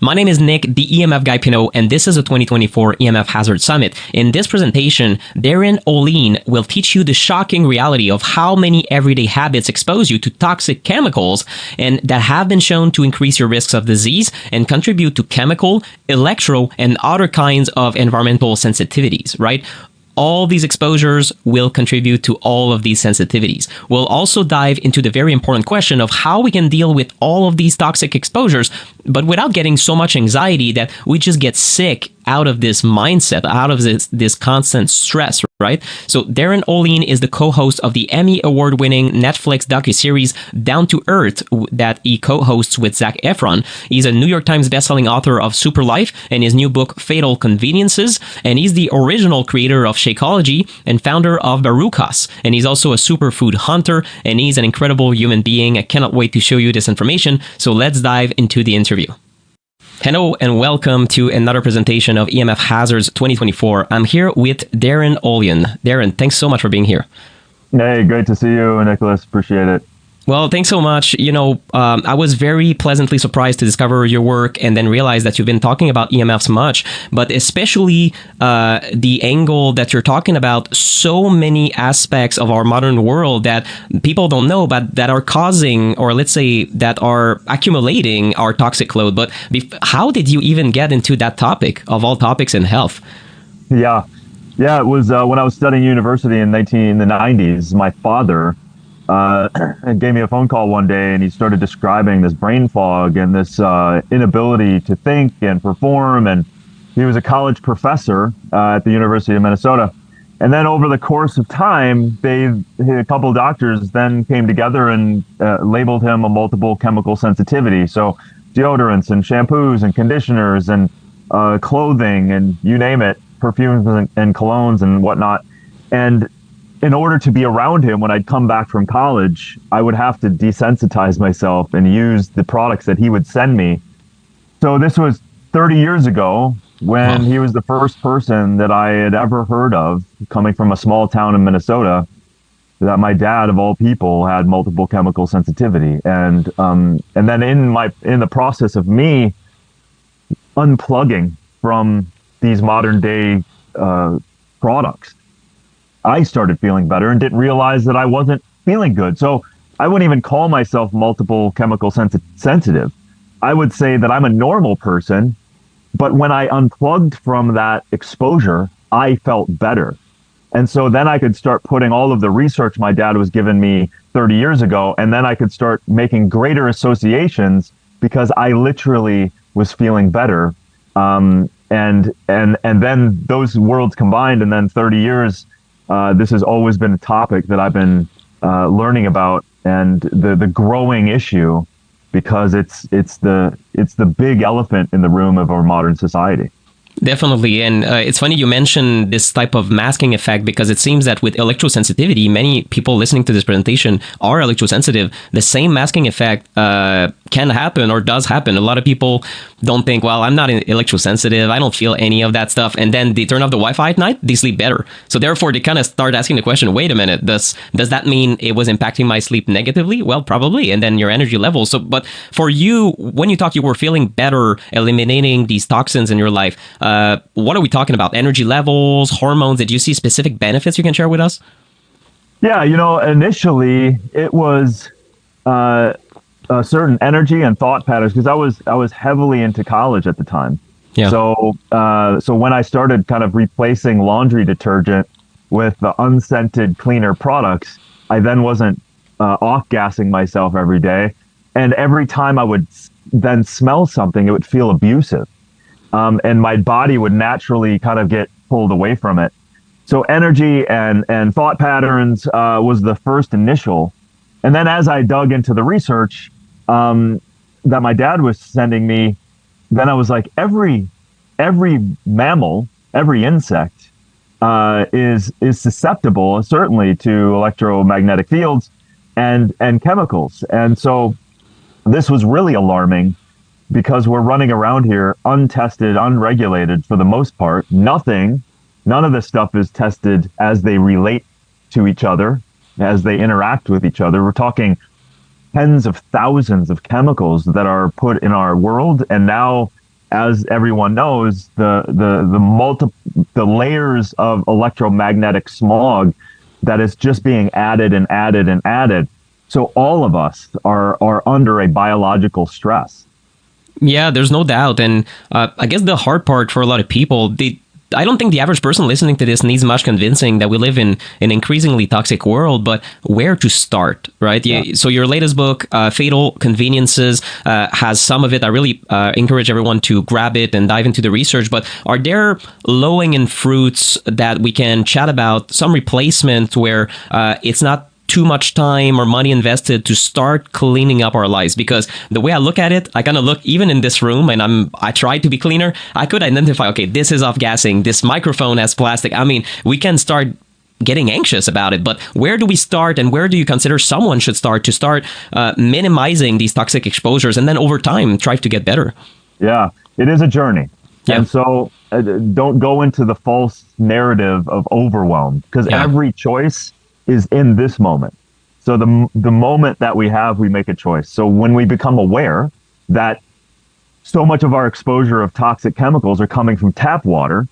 My name is Nick, the EMF Guy Pinot, and this is a 2024 EMF Hazard Summit. In this presentation, Darin Olien will teach you the shocking reality of how many everyday habits expose you to toxic chemicals and that have been shown to increase your risks of disease and contribute to chemical, electro, and other kinds of environmental sensitivities, right? All these exposures will contribute to all of these sensitivities. We'll also dive into the very important question of how we can deal with all of these toxic exposures, but without getting so much anxiety that we just get sick out of this mindset, out of this constant stress, right? So Darin Olien is the co-host of the Emmy Award-winning Netflix docuseries Down to Earth that he co-hosts with Zac Efron. He's a New York Times bestselling author of Super Life and his new book Fatal Conveniences, and he's the original creator of Shakeology and founder of Barukas. And he's also a superfood hunter, and he's an incredible human being. I cannot wait to show you this information, so let's dive into the interview. Hello and welcome to another presentation of EMF Hazards 2024. I'm here with Darin Olien. Darin, thanks so much for being here. Hey, great to see you, Nicholas. Appreciate it. Well, thanks so much. I was very pleasantly surprised to discover your work and then realize that you've been talking about EMFs much, but especially the angle that you're talking about so many aspects of our modern world that people don't know, but that are causing, or let's say that are accumulating our toxic load. But how did you even get into that topic of all topics in health? Yeah, it was when I was studying university in the 90s, my father gave me a phone call one day, and he started describing this brain fog and this inability to think and perform. And he was a college professor at the University of Minnesota. And then over the course of time, a couple of doctors then came together and labeled him a multiple chemical sensitivity. So deodorants and shampoos and conditioners and clothing and you name it, perfumes and colognes and whatnot. And in order to be around him when I'd come back from college, I would have to desensitize myself and use the products that he would send me. So this was 30 years ago when he was the first person that I had ever heard of, coming from a small town in Minnesota, that my dad, of all people, had multiple chemical sensitivity. And then in the process of me unplugging from these modern day products, I started feeling better and didn't realize that I wasn't feeling good. So I wouldn't even call myself multiple chemical sensitive. I would say that I'm a normal person, but when I unplugged from that exposure, I felt better. And so then I could start putting all of the research my dad was giving me 30 years ago, and then I could start making greater associations because I literally was feeling better. And then those worlds combined, and then 30 years, this has always been a topic that I've been learning about, and the growing issue, because it's the big elephant in the room of our modern society. Definitely. And it's funny you mentioned this type of masking effect, because it seems that with electrosensitivity, many people listening to this presentation are electrosensitive. The same masking effect can happen or does happen. A lot of people don't think, well, I'm not electrosensitive, I don't feel any of that stuff. And then they turn off the Wi-Fi at night, they sleep better. So therefore, they kind of start asking the question, wait a minute, does that mean it was impacting my sleep negatively? Well, probably. And then your energy levels. So, but for you, when you talk, you were feeling better, eliminating these toxins in your life. What are we talking about? Energy levels, hormones? Did you see specific benefits you can share with us? Yeah, initially it was a certain energy and thought patterns, because I was heavily into college at the time. Yeah. So when I started kind of replacing laundry detergent with the unscented, cleaner products, I then wasn't off-gassing myself every day. And every time I would then smell something, it would feel abusive. And my body would naturally kind of get pulled away from it. So energy and thought patterns was the first initial. And then as I dug into the research that my dad was sending me, then I was like, every mammal, every insect is susceptible, certainly, to electromagnetic fields and chemicals. And so this was really alarming, because we're running around here untested, unregulated for the most part. None of this stuff is tested as they relate to each other, as they interact with each other. We're talking tens of thousands of chemicals that are put in our world, and now as everyone knows, the layers of electromagnetic smog that is just being added and added and added. So all of us are under a biological stress. Yeah, there's no doubt. And I guess the hard part for a lot of people, I don't think the average person listening to this needs much convincing that we live in an increasingly toxic world, but where to start, right? Yeah. So your latest book, Fatal Conveniences, has some of it. I really encourage everyone to grab it and dive into the research. But are there low-hanging fruits that we can chat about, some replacement where it's not too much time or money invested to start cleaning up our lives? Because the way I look at it, I kind of look even in this room, and I try to be cleaner. I could identify, okay, this is off-gassing, this microphone has plastic. I mean, we can start getting anxious about it, but where do we start, and where do you consider someone should start to start minimizing these toxic exposures, and then over time try to get better? Yeah, it is a journey. Yeah. And so don't go into the false narrative of overwhelm, because every choice is in this moment. So the moment that we have, we make a choice. So when we become aware that so much of our exposure of toxic chemicals are coming from tap water,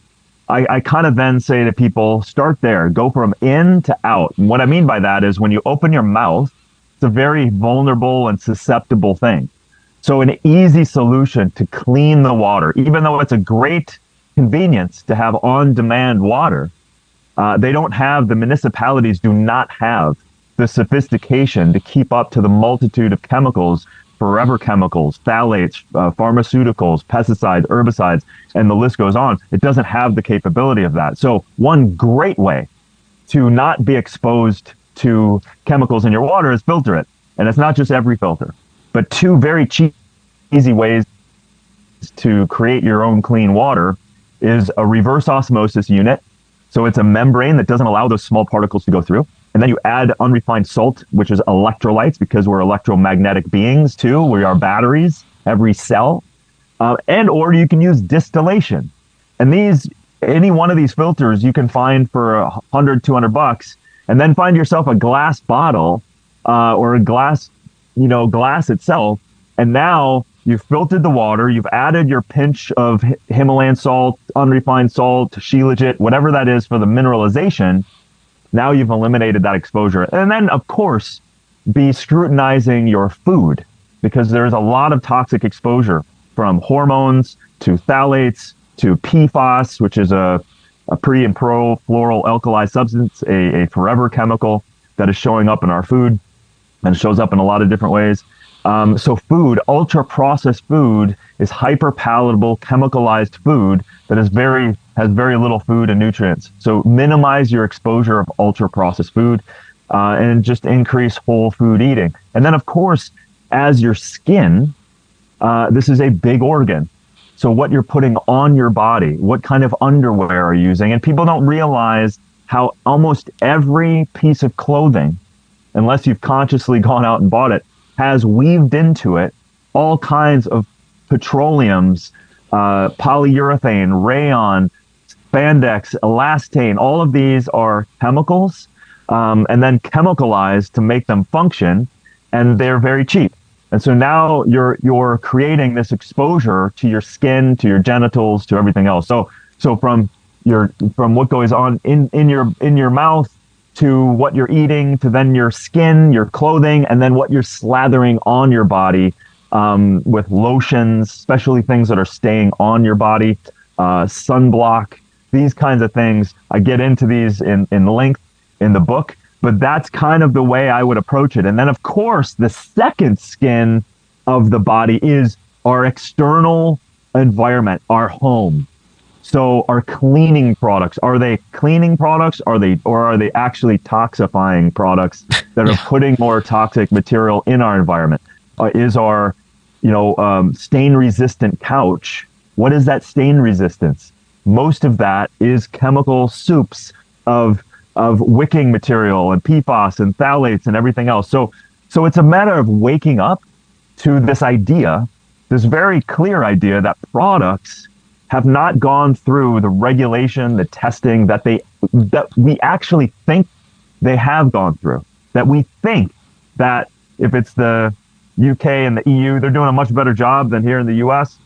I kind of then say to people, start there, go from in to out. And what I mean by that is when you open your mouth, it's a very vulnerable and susceptible thing. So an easy solution to clean the water, even though it's a great convenience to have on-demand water, the municipalities do not have the sophistication to keep up to the multitude of chemicals, forever chemicals, phthalates, pharmaceuticals, pesticides, herbicides, and the list goes on. It doesn't have the capability of that. So one great way to not be exposed to chemicals in your water is filter it. And it's not just every filter, but two very cheap, easy ways to create your own clean water is a reverse osmosis unit. So it's a membrane that doesn't allow those small particles to go through. And then you add unrefined salt, which is electrolytes, because we're electromagnetic beings too. We are batteries, every cell. Or you can use distillation. And any one of these filters you can find for $100, $200, and then find yourself a glass bottle or a glass itself. And now you've filtered the water, you've added your pinch of Himalayan salt, unrefined salt, shilajit, whatever that is for the mineralization. Now you've eliminated that exposure. And then, of course, be scrutinizing your food, because there's a lot of toxic exposure from hormones to phthalates to PFAS, which is a pre and pro fluoral alkali substance, a forever chemical that is showing up in our food and shows up in a lot of different ways. So food, ultra processed food, is hyper palatable, chemicalized food that has very little food and nutrients. So minimize your exposure of ultra processed food and just increase whole food eating. And then, of course, as your skin, this is a big organ. So what you're putting on your body, what kind of underwear are you using? And people don't realize how almost every piece of clothing, unless you've consciously gone out and bought it, has weaved into it all kinds of petroleums, polyurethane, rayon, spandex, elastane. All of these are chemicals and then chemicalized to make them function, and they're very cheap. And so now you're creating this exposure to your skin, to your genitals, to everything else. So from what goes on in your mouth, to what you're eating, to then your skin, your clothing, and then what you're slathering on your body with lotions, especially things that are staying on your body, sunblock, these kinds of things. I get into these in length in the book, but that's kind of the way I would approach it. And then, of course, the second skin of the body is our external environment, our home. So our cleaning products, are they cleaning products? Are they actually toxifying products that are putting more toxic material in our environment? Is our, stain resistant couch? What is that stain resistance? Most of that is chemical soups of wicking material and PFAS and phthalates and everything else. So it's a matter of waking up to this idea, this very clear idea that products have not gone through the regulation, the testing that we actually think they have gone through. That we think that if it's the UK and the EU, they're doing a much better job than here in the US.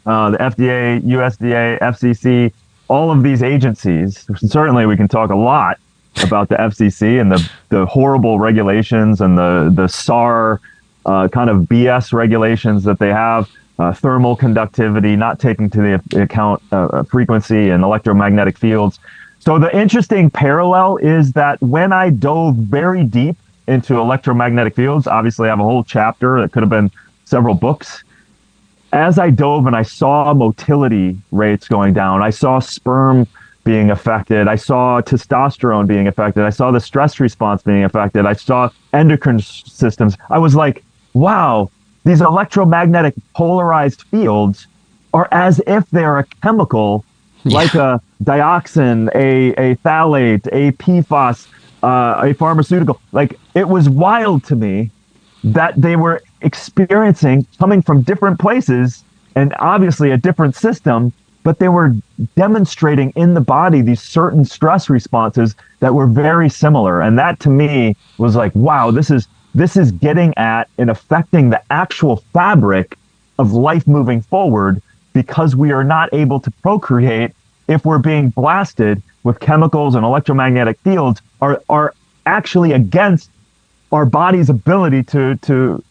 the FDA, USDA, FCC, all of these agencies. Certainly, we can talk a lot about the FCC and the horrible regulations and the SAR kind of BS regulations that they have. Thermal conductivity, not taking to the account frequency and electromagnetic fields. So the interesting parallel is that when I dove very deep into electromagnetic fields, obviously I have a whole chapter that could have been several books. As I dove and I saw motility rates going down, I saw sperm being affected, I saw testosterone being affected, I saw the stress response being affected, I saw endocrine systems. I was like, wow, these electromagnetic polarized fields are as if they're a chemical, like a dioxin, a phthalate, a PFAS, a pharmaceutical. Like, it was wild to me that they were experiencing, coming from different places and obviously a different system, but they were demonstrating in the body these certain stress responses that were very similar. And that to me was like, wow, this is getting at and affecting the actual fabric of life moving forward, because we are not able to procreate if we're being blasted with chemicals and electromagnetic fields are actually against our body's ability to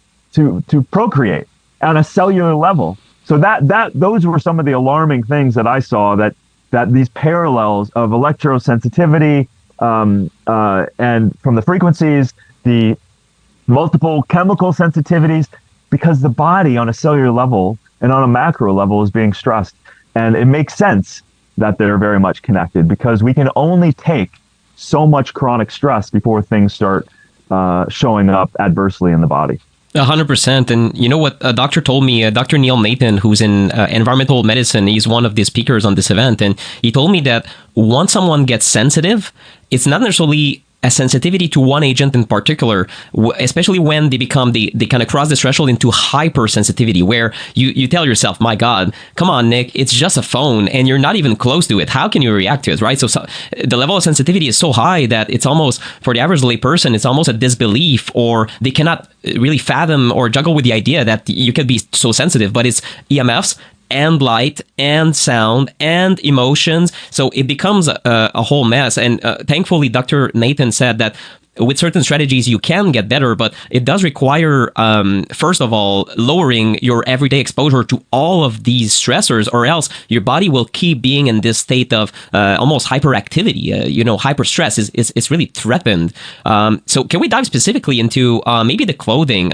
procreate on a cellular level. So those were some of the alarming things that I saw, that these parallels of electrosensitivity and from the frequencies, the multiple chemical sensitivities, because the body on a cellular level and on a macro level is being stressed. And it makes sense that they're very much connected, because we can only take so much chronic stress before things start showing up adversely in the body. 100%. And you know what a doctor told me, Dr. Neil Nathan, who's in environmental medicine, he's one of the speakers on this event. And he told me that once someone gets sensitive, it's not necessarily a sensitivity to one agent in particular, especially when they kind of cross this threshold into hypersensitivity, where you tell yourself, my God, come on, Nick, it's just a phone and you're not even close to it. How can you react to it, right? So the level of sensitivity is so high that it's almost, for the average lay person, it's almost a disbelief, or they cannot really fathom or juggle with the idea that you could be so sensitive. But it's EMFs and light and sound and emotions. So it becomes a whole mess. And thankfully, Dr. Nathan said that with certain strategies, you can get better, but it does require, first of all, lowering your everyday exposure to all of these stressors, or else your body will keep being in this state of almost hyperactivity. Hyper stress is really threatened. So can we dive specifically into maybe the clothing?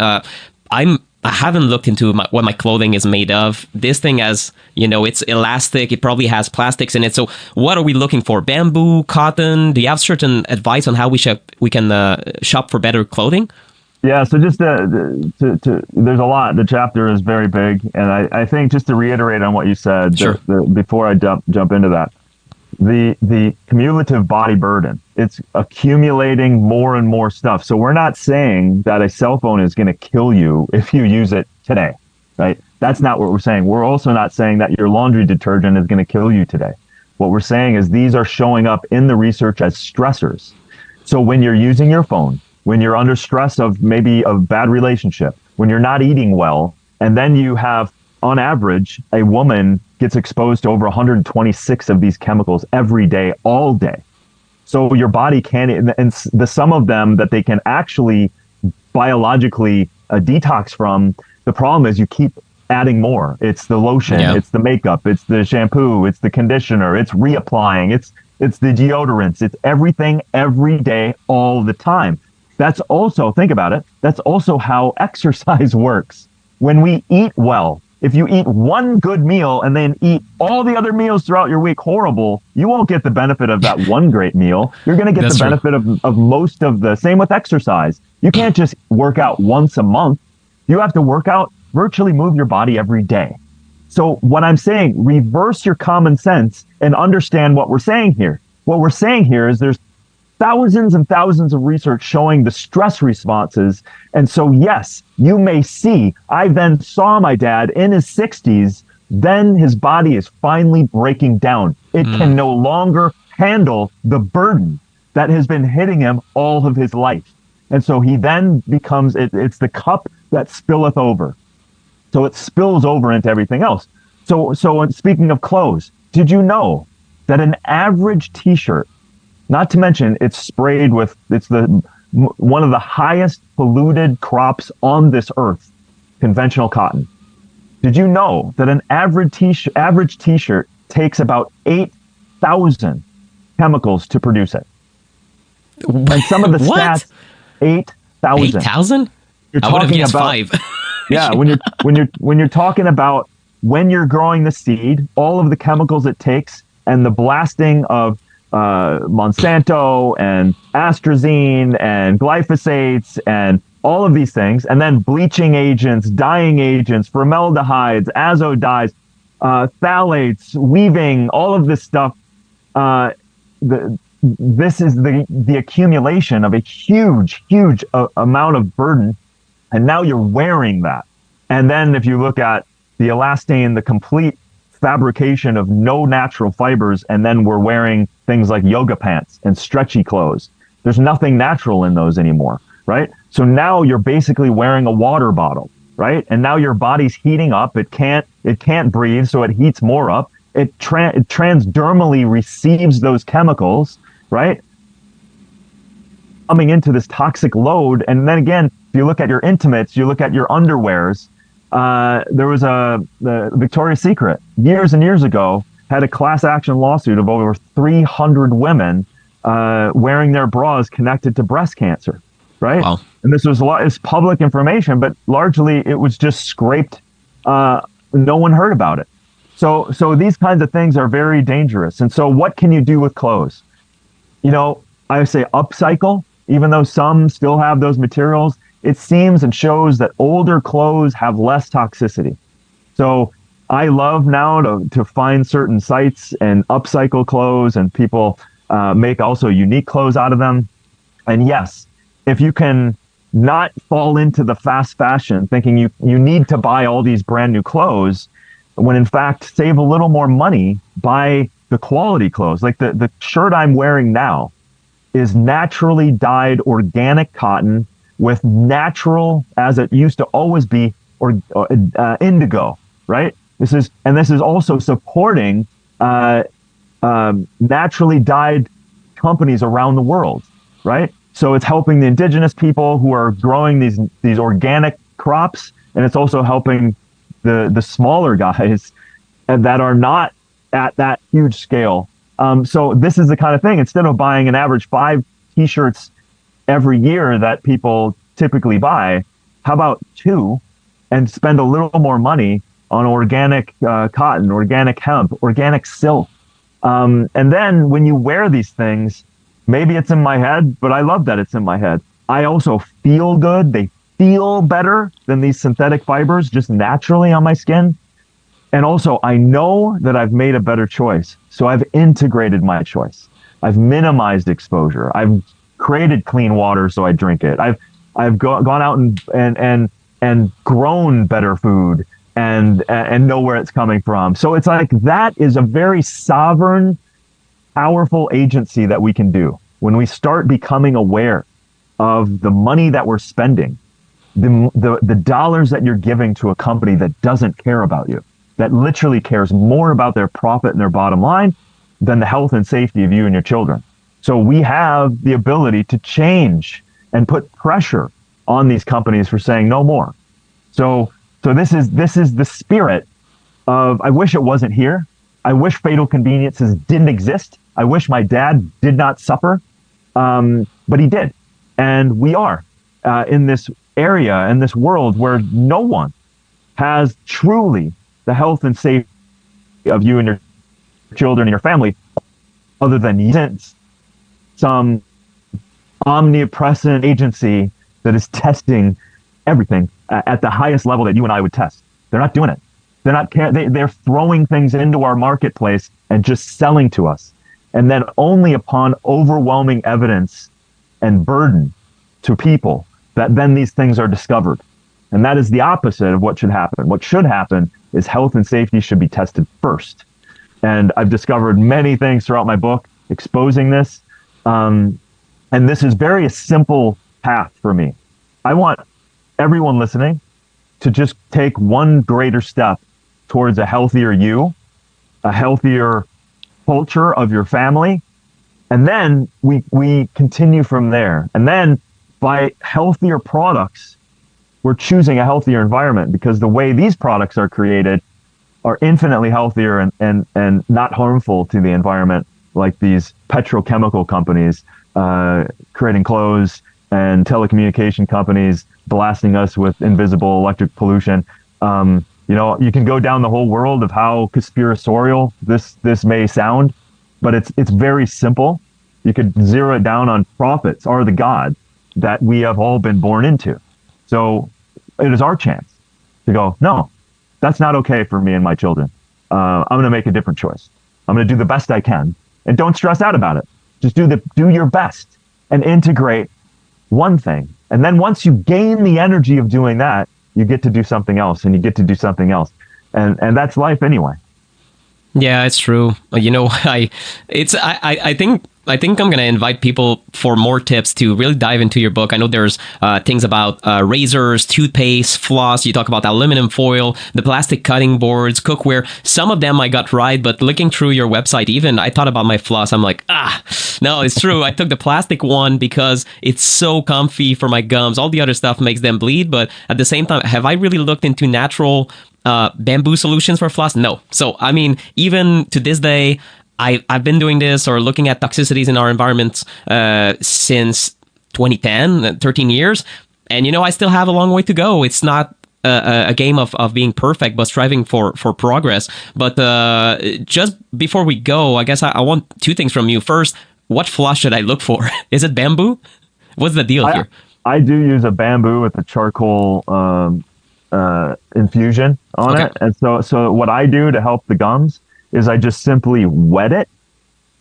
I haven't looked into what my clothing is made of. This thing has, it's elastic. It probably has plastics in it. So what are we looking for? Bamboo, cotton? Do you have certain advice on how we can shop for better clothing? Yeah, so just there's a lot. The chapter is very big. And I think, just to reiterate on what you said, sure, before I jump into that, the cumulative body burden, it's accumulating more and more stuff. So we're not saying that a cell phone is going to kill you if you use it today, right? That's not what we're saying. We're also not saying that your laundry detergent is going to kill you today. What we're saying is these are showing up in the research as stressors. So when you're using your phone, when you're under stress of maybe a bad relationship, when you're not eating well, and then you have, on average, a woman gets exposed to over 126 of these chemicals every day, all day. So your body can, and some of them that they can actually biologically detox from, the problem is you keep adding more. It's the lotion, it's the makeup, it's the shampoo, it's the conditioner, it's reapplying, it's the deodorants, it's everything every day, all the time. That's also, think about it, that's also how exercise works. When we eat well, if you eat one good meal and then eat all the other meals throughout your week horrible, you won't get the benefit of that one great meal. You're going to get the benefit of most of the, same with exercise. You can't just work out once a month. You have to work out, virtually move your body every day. So what I'm saying, reverse your common sense and understand what we're saying here. What we're saying here is there's thousands and thousands of research showing the stress responses. And so, yes, you may see, I then saw my dad in his 60s, then his body is finally breaking down. It can no longer handle the burden that has been hitting him all of his life. And so he then becomes, it's the cup that spilleth over. So it spills over into everything else. So speaking of clothes, did you know that an average t-shirt, not to mention it's sprayed with, it's one of the highest polluted crops on this earth, conventional cotton. Did you know that an average t-shirt takes about 8,000 chemicals to produce it? And some of the What? stats, 8,000. 8,000? You're I would have talking guessed about 5. yeah, when you're talking about when you're growing the seed, all of the chemicals it takes, and the blasting of Monsanto and atrazine and glyphosates and all of these things, and then bleaching agents, dyeing agents, formaldehydes, azo dyes, phthalates, weaving, all of this stuff. This is the accumulation of a huge amount of burden, and now you're wearing that. And then if you look at the elastane, the complete fabrication of no natural fibers, and then we're wearing things like yoga pants and stretchy clothes. There's nothing natural in those anymore, right? So now you're basically wearing a water bottle, right? And now your body's heating up. It can't breathe, so it heats more up. It transdermally receives those chemicals, right? Coming into this toxic load. And then again, if you look at your intimates, you look at your underwears. There was the Victoria's Secret years and years ago had a class action lawsuit of over 300 women wearing their bras connected to breast cancer, right? Wow. And this was it's public information, but largely it was just scraped. No one heard about it. So these kinds of things are very dangerous. And so what can you do with clothes? You know, I say upcycle, even though some still have those materials. It seems and shows that older clothes have less toxicity. So I love now to find certain sites and upcycle clothes, and people make also unique clothes out of them. And yes, if you can not fall into the fast fashion thinking you need to buy all these brand new clothes, when in fact save a little more money, buy the quality clothes. Like the shirt I'm wearing now is naturally dyed organic cotton with natural, as it used to always be, or indigo, right? This is also supporting naturally dyed companies around the world, right? So it's helping the indigenous people who are growing these organic crops, and it's also helping the smaller guys that are not at that huge scale. So this is the kind of thing, instead of buying an average 5 t-shirts every year that people typically buy, how about 2 and spend a little more money on organic cotton, organic hemp, organic silk. And then when you wear these things, maybe it's in my head, but I love that it's in my head. I also feel good. They feel better than these synthetic fibers just naturally on my skin. And also, I know that I've made a better choice. So I've integrated my choice. I've minimized exposure. I've created clean water so I drink it. I've gone out and grown better food and know where it's coming from. So it's like that is a very sovereign, powerful agency that we can do when we start becoming aware of the money that we're spending, the dollars that you're giving to a company that doesn't care about you, that literally cares more about their profit and their bottom line than the health and safety of you and your children. So we have the ability to change and put pressure on these companies for saying no more. So this is the spirit of, I wish it wasn't here. I wish fatal conveniences didn't exist. I wish my dad did not suffer, but he did. And we are in this area, in this world where no one has truly the health and safety of you and your children and your family other than some omnipresent agency that is testing everything at the highest level that you and I would test. They're not doing it. They're not they're throwing things into our marketplace and just selling to us. And then only upon overwhelming evidence and burden to people that then these things are discovered. And that is the opposite of what should happen. What should happen is health and safety should be tested first. And I've discovered many things throughout my book exposing this. And this is very a simple path for me. I want everyone listening to just take one greater step towards a healthier you, a healthier culture of your family. And then we continue from there. And then by healthier products, we're choosing a healthier environment, because the way these products are created are infinitely healthier and not harmful to the environment, like these petrochemical companies creating clothes, and telecommunication companies blasting us with invisible electric pollution. You can go down the whole world of how conspiratorial this may sound, but it's very simple. You could zero it down on profits are the god that we have all been born into. So it is our chance to go, no, that's not okay for me and my children. I'm going to make a different choice. I'm going to do the best I can, and don't stress out about it. Just do your best and integrate one thing. And then once you gain the energy of doing that, you get to do something else, and you get to do something else. And that's life anyway. Yeah, it's true. I think I'm going to invite people for more tips to really dive into your book. I know there's things about razors, toothpaste, floss. You talk about aluminum foil, the plastic cutting boards, cookware. Some of them I got right, but looking through your website, even I thought about my floss. I'm like, no, it's true. I took the plastic one because it's so comfy for my gums. All the other stuff makes them bleed. But at the same time, have I really looked into natural bamboo solutions for floss? No. So, I mean, even to this day, I've been doing this or looking at toxicities in our environments since 2010, 13 years. And, I still have a long way to go. It's not a game of being perfect, but striving for progress. But just before we go, I guess I want two things from you. First, what floss should I look for? Is it bamboo? What's the deal here? I do use a bamboo with a charcoal infusion on it. And so what I do to help the gums is I just simply wet it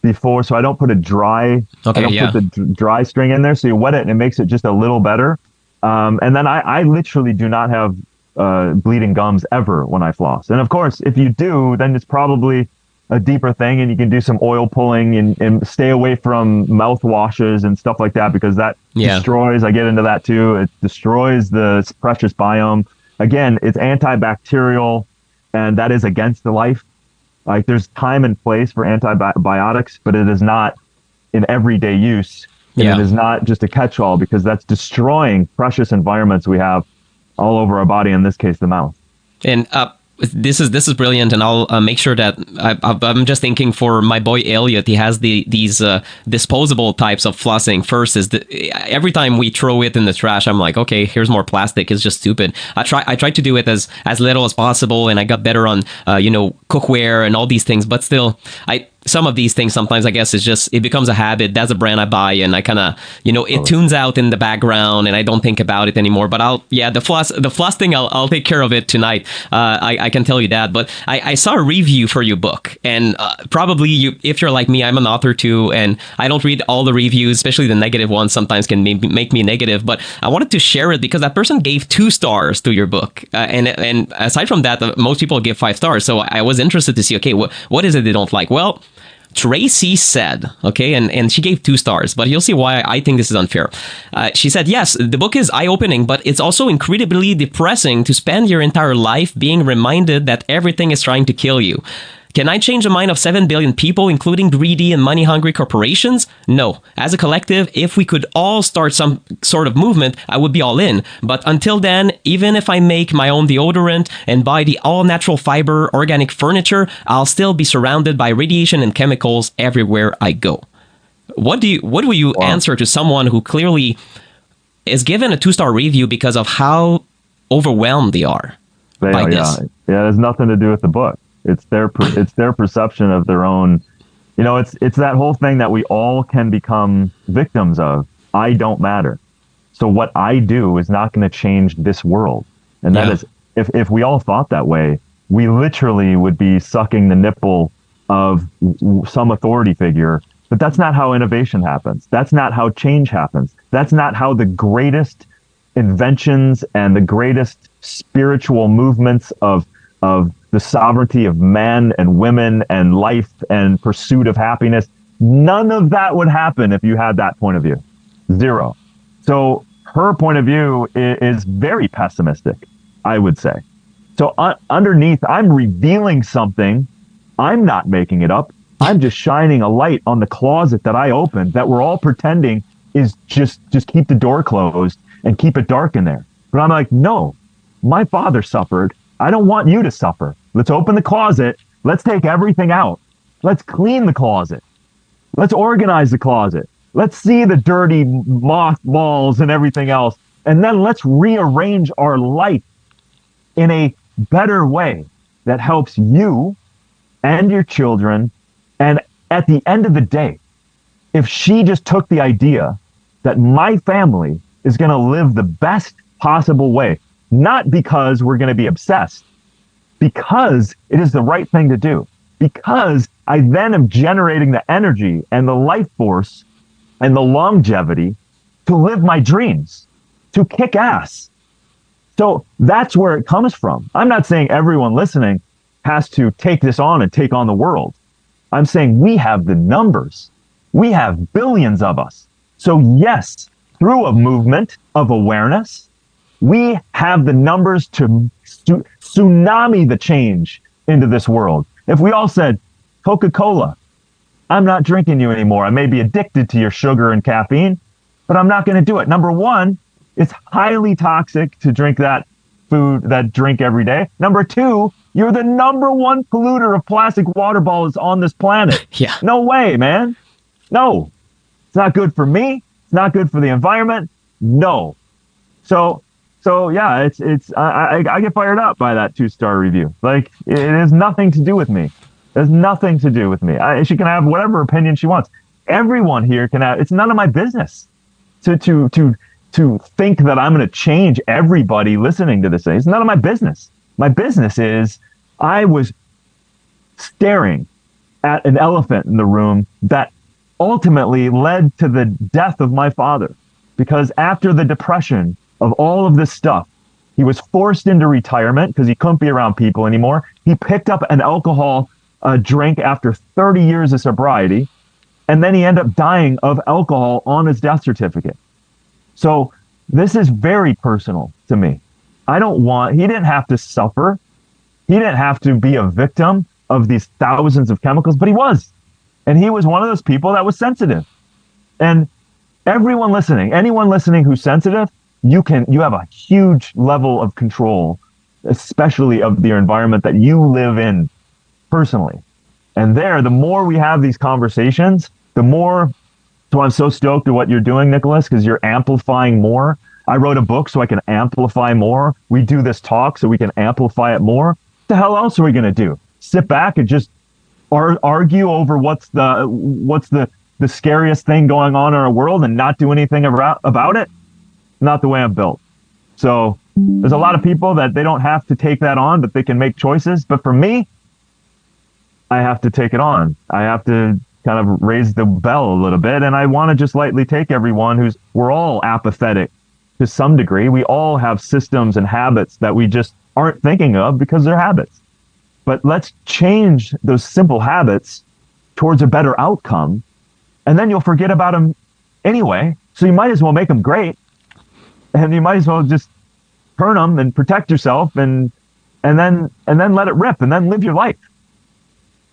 before, so I don't put a dry, put the dry string in there. So you wet it and it makes it just a little better. And then I literally do not have bleeding gums ever when I floss. And of course, if you do, then it's probably a deeper thing, and you can do some oil pulling and stay away from mouthwashes and stuff like that, because that destroys, I get into that too. It destroys the precious biome. Again, it's antibacterial, and that is against the life. Like, there's time and place for antibiotics, but it is not in everyday use. And it is not just a catch-all, because that's destroying precious environments we have all over our body, in this case, the mouth. And this is brilliant, and I'll make sure that I'm just thinking for my boy Elliot. He has these disposable types of flossing. First is every time we throw it in the trash, I'm like, okay, here's more plastic. It's just stupid. I tried to do it as little as possible, and I got better on cookware and all these things. But still, some of these things sometimes, I guess, it becomes a habit. That's a brand I buy, and I kind of, it tunes out in the background, and I don't think about it anymore. But the floss thing, I'll take care of it tonight. I can tell you that. But I saw a review for your book, and probably if you're like me, I'm an author too, and I don't read all the reviews, especially the negative ones. Sometimes can make me negative. But I wanted to share it because that person gave 2 stars to your book, and aside from that, most people give 5 stars. So I was interested to see, okay, what is it they don't like? Well, Tracy said, okay, and she gave 2 stars, but you'll see why I think this is unfair. She said, yes, the book is eye-opening, but it's also incredibly depressing to spend your entire life being reminded that everything is trying to kill you. Can I change the mind of 7 billion people, including greedy and money-hungry corporations? No. As a collective, if we could all start some sort of movement, I would be all in. But until then, even if I make my own deodorant and buy the all-natural fiber organic furniture, I'll still be surrounded by radiation and chemicals everywhere I go. What will you answer to someone who clearly is given a 2-star review because of how overwhelmed they are by this? Yeah, it has nothing to do with the book. It's their perception of their own. It's that whole thing that we all can become victims of. I don't matter. So what I do is not going to change this world. And that is, if we all thought that way, we literally would be sucking the nipple of some authority figure. But that's not how innovation happens. That's not how change happens. That's not how the greatest inventions and the greatest spiritual movements of the sovereignty of men and women and life and pursuit of happiness. None of that would happen if you had that point of view. Zero. So her point of view is very pessimistic, I would say. So underneath, I'm revealing something. I'm not making it up. I'm just shining a light on the closet that I opened that we're all pretending is just keep the door closed and keep it dark in there. But I'm like, no, my father suffered. I don't want you to suffer. Let's open the closet. Let's take everything out. Let's clean the closet. Let's organize the closet. Let's see the dirty mothballs and everything else. And then let's rearrange our life in a better way that helps you and your children. And at the end of the day, if she just took the idea that my family is going to live the best possible way, not because we're going to be obsessed, because it is the right thing to do, because I then am generating the energy and the life force and the longevity to live my dreams, to kick ass. So that's where it comes from. I'm not saying everyone listening has to take this on and take on the world. I'm saying we have the numbers. We have billions of us. So yes, through a movement of awareness, we have the numbers to tsunami the change into this world. If we all said, Coca-Cola, I'm not drinking you anymore. I may be addicted to your sugar and caffeine, but I'm not going to do it. Number one, it's highly toxic to drink that drink every day. Number two, you're the number one polluter of plastic water bottles on this planet. Yeah. No way, man. No. It's not good for me. It's not good for the environment. No. So yeah, I get fired up by that 2-star review. Like, it has nothing to do with me. It has nothing to do with me. She can have whatever opinion she wants. Everyone here can have. It's none of my business to think that I'm going to change everybody listening to this thing. It's none of my business. My business is I was staring at an elephant in the room that ultimately led to the death of my father. Because after the depression of all of this stuff, he was forced into retirement because he couldn't be around people anymore. He picked up an alcohol drink after 30 years of sobriety, and then he ended up dying of alcohol on his death certificate. So this is very personal to me. He didn't have to suffer. He didn't have to be a victim of these thousands of chemicals, but he was. And he was one of those people that was sensitive. And anyone listening who's sensitive, you have a huge level of control, especially of your environment that you live in personally. And the more we have these conversations, the more. So I'm so stoked at what you're doing, Nicholas, because you're amplifying more. I wrote a book so I can amplify more. We do this talk so we can amplify it more. What the hell else are we going to do? Sit back and just argue over what's the scariest thing going on in our world and not do anything about it? Not the way I'm built. So there's a lot of people that they don't have to take that on, but they can make choices. But for me, I have to take it on. I have to kind of raise the bell a little bit. And I want to just lightly take everyone we're all apathetic to some degree. We all have systems and habits that we just aren't thinking of because they're habits. But let's change those simple habits towards a better outcome. And then you'll forget about them anyway. So you might as well make them great. And you might as well just turn them and protect yourself and then let it rip and then live your life.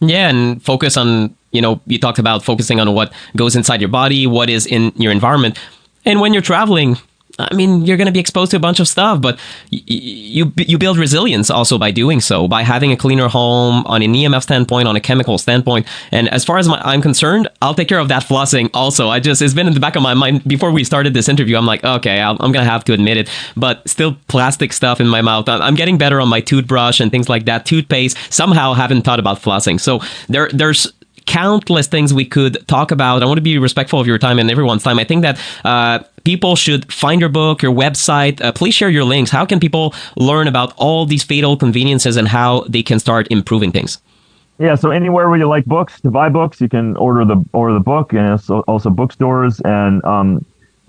Yeah, and focus on, you talked about focusing on what goes inside your body, what is in your environment. And when you're traveling, I mean, you're going to be exposed to a bunch of stuff, but you build resilience also by doing so, by having a cleaner home on an EMF standpoint, on a chemical standpoint. And as far as I'm concerned, I'll take care of that flossing also. It's been in the back of my mind before we started this interview. I'm like, okay, I'm going to have to admit it, but still plastic stuff in my mouth. I'm getting better on my toothbrush and things like that. Toothpaste, somehow haven't thought about flossing. So there's countless things we could talk about. I want to be respectful of your time and everyone's time. I think that people should find your book, your website. Please share your links. How can people learn about all these fatal conveniences and how they can start improving things? Yeah, so anywhere where you like books, to buy books, you can order the book, and also bookstores. And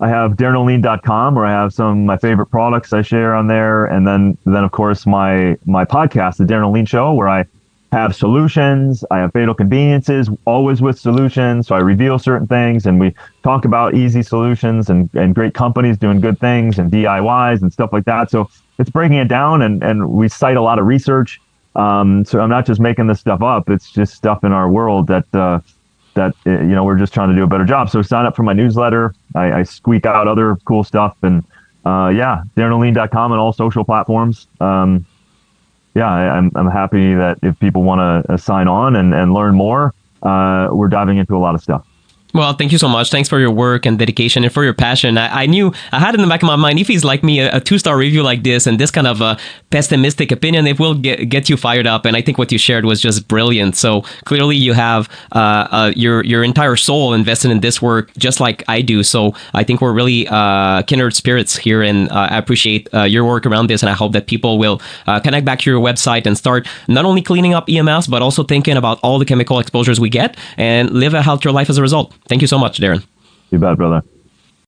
I have DarinOlien.com, where I have some of my favorite products I share on there. And then of course, my podcast, The Darin Olien Show, where I have solutions. I have fatal conveniences, always with solutions. So I reveal certain things and we talk about easy solutions and great companies doing good things and DIYs and stuff like that. So it's breaking it down, and we cite a lot of research. So I'm not just making this stuff up. It's just stuff in our world that we're just trying to do a better job. So sign up for my newsletter. I squeak out other cool stuff, and DarinOlien.com and all social platforms. I'm happy that if people want to sign on and learn more, we're diving into a lot of stuff. Well, thank you so much. Thanks for your work and dedication and for your passion. I knew, I had in the back of my mind, if he's like me, a 2-star review like this and this kind of a pessimistic opinion, it will get you fired up. And I think what you shared was just brilliant. So clearly you have your entire soul invested in this work, just like I do. So I think we're really kindred spirits here. And I appreciate your work around this. And I hope that people will connect back to your website and start not only cleaning up EMFs, but also thinking about all the chemical exposures we get and live a healthier life as a result. Thank you so much, Darin. You bet, brother.